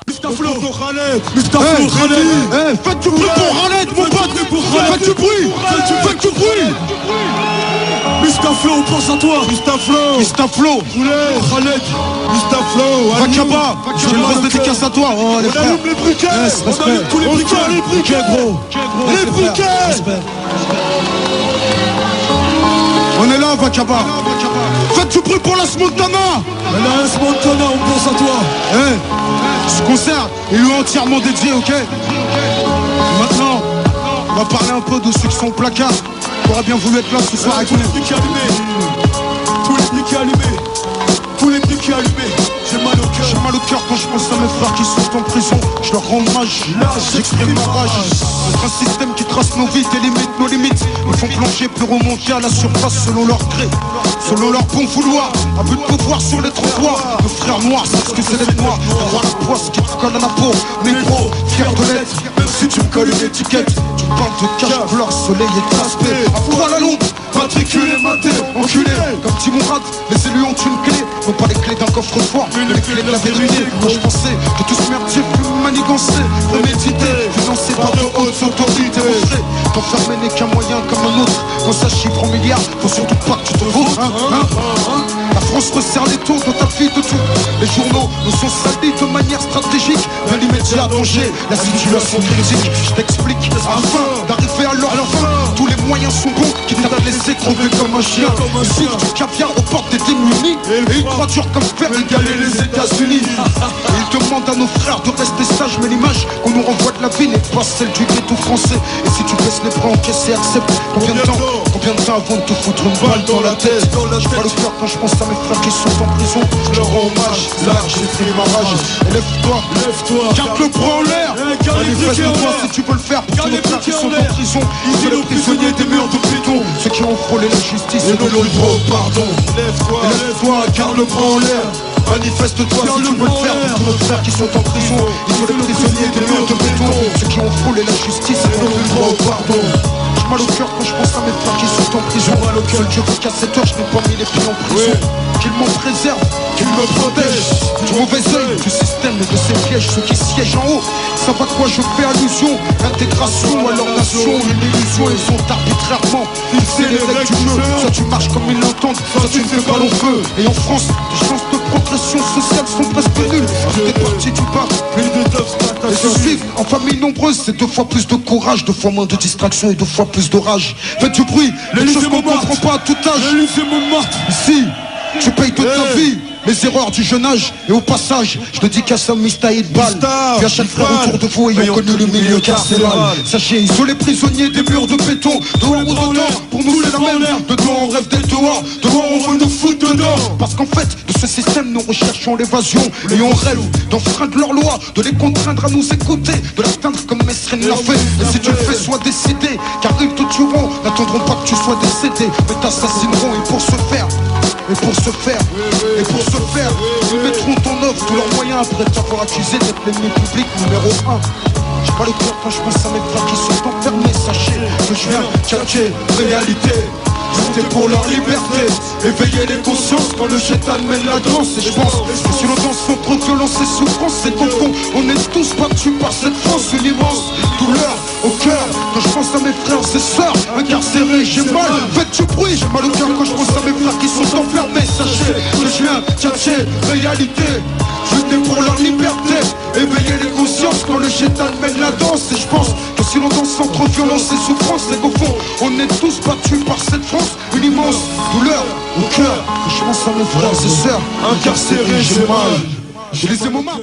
Mustaflo Khaled, faites du bruit pour Khaled, mon pote. Faites du bruit, faites du bruit. Mustaflo, on pense à toi. Mustaflo, Khaled, Mustaflo, Vakaba, j'ai une grosse dédicace à toi. Oh les frères, on allume les briquets. On allume tous les briquets. Les briquets. On est là, Vakaba. Faites du bruit pour la Montana. La Montana, on pense à toi. Ce concert, il lui est entièrement dédié, ok. Maintenant, on va parler un peu de ceux qui sont au placard. Tu aurais bien voulu être là ce soir avec nous. Tous les briquets allumés. Tous les briquets allumés. J'ai mal au cœur. J'ai mal au cœur quand je pense à mes frères qui sont en prison. Je leur rends hommage, j'exprime ma rage. Notre un système qui trace nos vies, délimite nos limites. Nous font plonger puis remonter à la surface selon leur gré, selon leur bon vouloir. À but de pouvoir sur les trottoirs. Nos frères noirs, c'est ce que c'est les noirs. Avoir la poisse qui te colle à la peau. Négro, fier de l'être. Même si tu me colles une étiquette, tu parles de cache blanc, soleil et traspé. À froid la longue, matriculé, maté, enculé. Comme dit Mourad, les élus ont une clé. Non pas les clés d'un coffre-fort, mais les clés de la vérité. Quand je pensais que tout ce merdier plus manigancé, prémédité, financé par de hautes autorités. T'enfermer n'est qu'un moyen comme un autre. Quand ça chiffre en milliards, faut surtout pas que tu te vautres. La France resserre les taux dans ta vie de tout. Les journaux nous sont salis de manière stratégique. Dans l'immédiat danger, la situation critique. Je t'explique, afin d'arriver à leur fin, tous les moyens sont bons, qui t'a laissé crever comme un chien. Ici du caviar aux portes des démunis, et ils croient dur comme fer égaler les États-Unis. Ils demandent à nos frères de rester sages, mais l'image qu'on nous renvoie de la vie n'est pas celle du ghetto français. Et si tu baisses les bras, encaisse et accepte. Combien de temps avant de te foutre une balle dans la tête? J'ai mal au cœur quand je pense à mes frères qui sont en prison. Je leur rends hommage, là j'exprime ma rage. Et lève-toi, garde le bras en l'air. Manifeste-toi si tu veux le faire pour tous nos frères qui sont en prison. Ils sont les prisonniers des murs de béton, ceux qui ont frôlé la justice et non le droit au pardon. Lève-toi, garde le bras en l'air. Manifeste-toi si tu veux le faire pour tous nos frères qui sont en prison. Ils sont les prisonniers des murs de béton, ceux qui ont frôlé la justice et non le droit au pardon. J'ai mal au cœur quand je pense à mes frères qui sont en prison. Mal au cœur, Dieu veut qu'à cette heure je n'ai pas mis les pieds en prison. Qu'il m'en préserve, qu'il me protège du mauvais œil, du système et de ses pièges. Ceux qui siègent en haut, savent à quoi je fais allusion. L'intégration à leur nation, une illusion. Ils sont arbitrairement fixés les règles du jeu. Soit tu marches comme ils l'entendent, soit tu ne fais pas long feu. Et en France, les chances de progression sociale sont presque nulles. Tout est parti du bas, et se suivre en famille nombreuse, c'est 2 fois plus de courage, 2 fois moins de distraction et 2 fois plus d'orage. Faites du bruit, les choses qu'on comprend pas à tout âge. Ici, tu payes de ta vie les erreurs du jeune âge. Et au passage, je te dis qu'à ça Mistaïd Bal, puis à chaque frère autour de vous ayant connu le milieu carcéral. Sachez, ils sont les prisonniers des murs de béton. Dehors ou dedans, pour nous c'est la même. Dedans on rêve d'être dehors, dehors on veut nous foutre dedans. Parce qu'en fait, de ce système nous recherchons l'évasion. Et on rêve d'enfreindre leurs lois, de les contraindre à nous écouter, de l'atteindre comme Mesrine l'a fait. Et si tu le fais, sois décidé, car ils te tueront, n'attendront pas que tu sois décédé, mais t'assassineront. Et pour ce faire, ils mettront en œuvre tous leurs moyens après t'avoir accusé d'être l'ennemi public numéro 1. J'ai pas le cœur quand je pense à mes frères qui sont enfermés. Sachez que je viens chercher réalité. C'était pour leur liberté, éveiller les consciences quand le chétan mène la danse. Et je pense que si l'on danse entre violence et souffrance, c'est qu'au fond on est tous battus par cette France. Une immense douleur au cœur quand je pense à mes frères et sœurs incarcérés. J'ai mal, faites du bruit. J'ai mal au cœur quand je pense à mes frères qui sont enfermés. Sachez que je viens chercher réalité. J'étais pour leur liberté, éveiller les consciences quand le chétan mène la danse. Et je pense que si l'on danse entre violence et souffrance, c'est qu'au fond on est tous battus par cette France. Une immense douleur au cœur. Je pense à mes frères et sœurs incarcérés. J'ai mal, j'ai laissé mon marque.